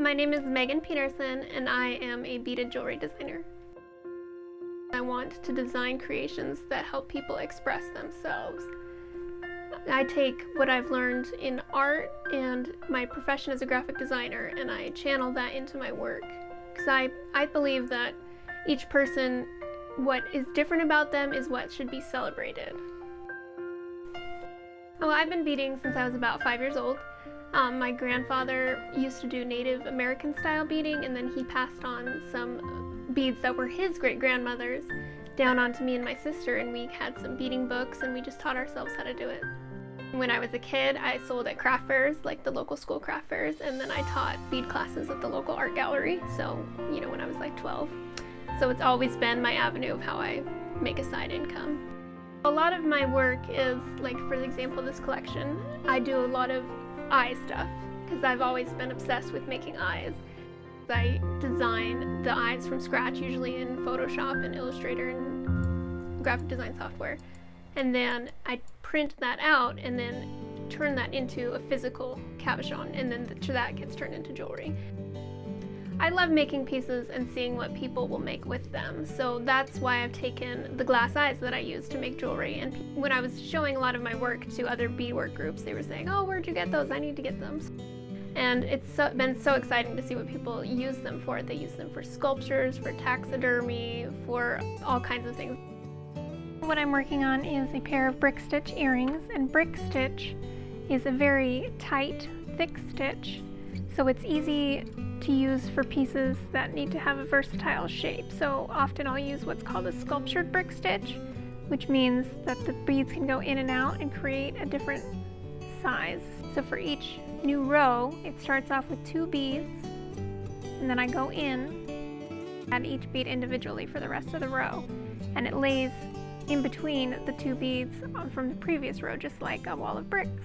My name is Megan Petersen, and I am a beaded jewelry designer. I want to design creations that help people express themselves. I take what I've learned in art and my profession as a graphic designer, and I channel that into my work. Because I believe that each person, what is different about them is what should be celebrated. Well, I've been beading since I was about 5 years old. My grandfather used to do Native American style beading, and then he passed on some beads that were his great-grandmother's down onto me and my sister, and we had some beading books and we just taught ourselves how to do it. When I was a kid, I sold at craft fairs, like the local school craft fairs, and then I taught bead classes at the local art gallery, so, when I was like 12. So it's always been my avenue of how I make a side income. A lot of my work is, like for example this collection, I do a lot of eye stuff, because I've always been obsessed with making eyes. I design the eyes from scratch, usually in Photoshop and Illustrator and graphic design software. And then I print that out and then turn that into a physical cabochon, and then that gets turned into jewelry. I love making pieces and seeing what people will make with them, so that's why I've taken the glass eyes that I use to make jewelry. And when I was showing a lot of my work to other beadwork groups, they were saying, "Oh, where'd you get those? I need to get them." And it's been so exciting to see what people use them for. They use them for sculptures, for taxidermy, for all kinds of things. What I'm working on is a pair of brick stitch earrings, and brick stitch is a very tight, thick stitch, so it's easy to use for pieces that need to have a versatile shape. So often I'll use what's called a sculptured brick stitch, which means that the beads can go in and out and create a different size. So for each new row, it starts off with 2 beads, and then I go in, add each bead individually for the rest of the row, and it lays in between the 2 beads from the previous row, just like a wall of bricks.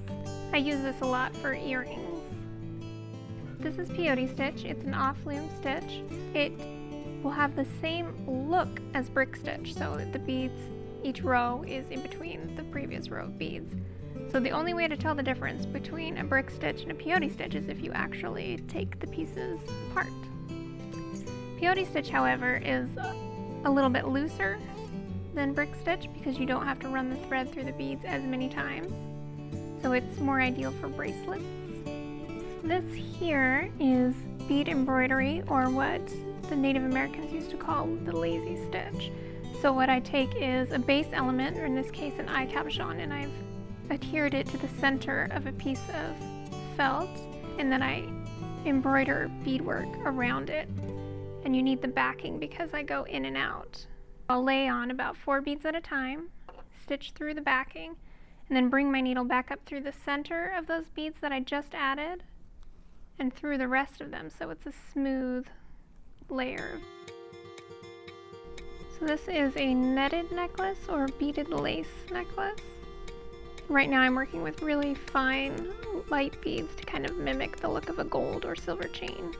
I use this a lot for earrings. This is peyote stitch. It's an off-loom stitch. It will have the same look as brick stitch, so the beads, each row is in between the previous row of beads. So the only way to tell the difference between a brick stitch and a peyote stitch is if you actually take the pieces apart. Peyote stitch, however, is a little bit looser than brick stitch because you don't have to run the thread through the beads as many times, so it's more ideal for bracelets. This here is bead embroidery, or what the Native Americans used to call the lazy stitch. So what I take is a base element, or in this case an eye cabochon, and I've adhered it to the center of a piece of felt, and then I embroider beadwork around it. And you need the backing because I go in and out. I'll lay on about 4 beads at a time, stitch through the backing, and then bring my needle back up through the center of those beads that I just added and through the rest of them, so it's a smooth layer. So this is a netted necklace or beaded lace necklace. Right now I'm working with really fine light beads to kind of mimic the look of a gold or silver chain.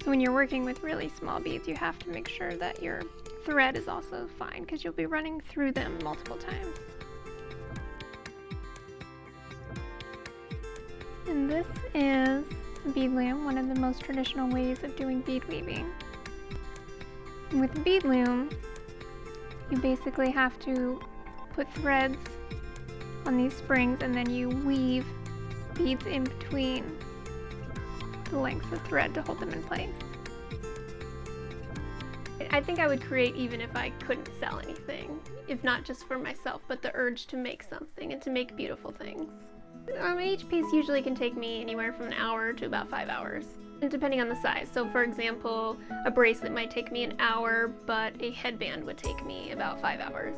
So when you're working with really small beads, you have to make sure that your thread is also fine because you'll be running through them multiple times. And this is a bead loom, one of the most traditional ways of doing bead weaving. And with a bead loom, you basically have to put threads on these springs, and then you weave beads in between the lengths of thread to hold them in place. I think I would create even if I couldn't sell anything, if not just for myself, but the urge to make something and to make beautiful things. Each piece usually can take me anywhere from an hour to about 5 hours, and depending on the size. So for example, a bracelet might take me an hour, but a headband would take me about 5 hours.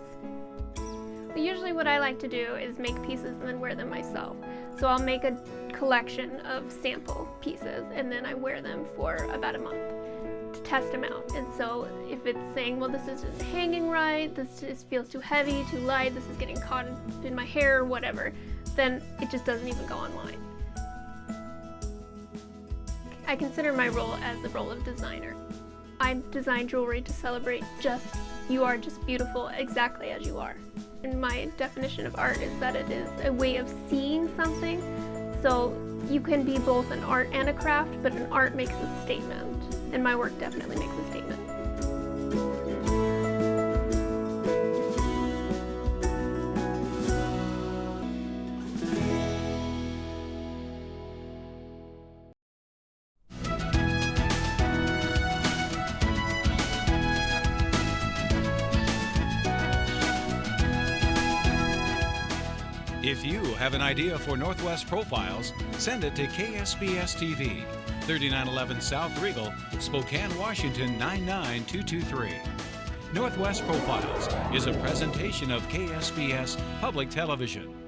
But usually what I like to do is make pieces and then wear them myself. So I'll make a collection of sample pieces and then I wear them for about a month to test them out. And so if it's saying, well, this isn't hanging right, this just feels too heavy, too light, this is getting caught in my hair, or whatever, then it just doesn't even go online. I consider my role as the role of designer. I design jewelry to celebrate you are just beautiful exactly as you are. And my definition of art is that it is a way of seeing something. So you can be both an art and a craft, but an art makes a statement, and my work definitely makes a statement. If you have an idea for Northwest Profiles, send it to KSPS TV, 3911 South Regal, Spokane, Washington 99223. Northwest Profiles is a presentation of KSPS Public Television.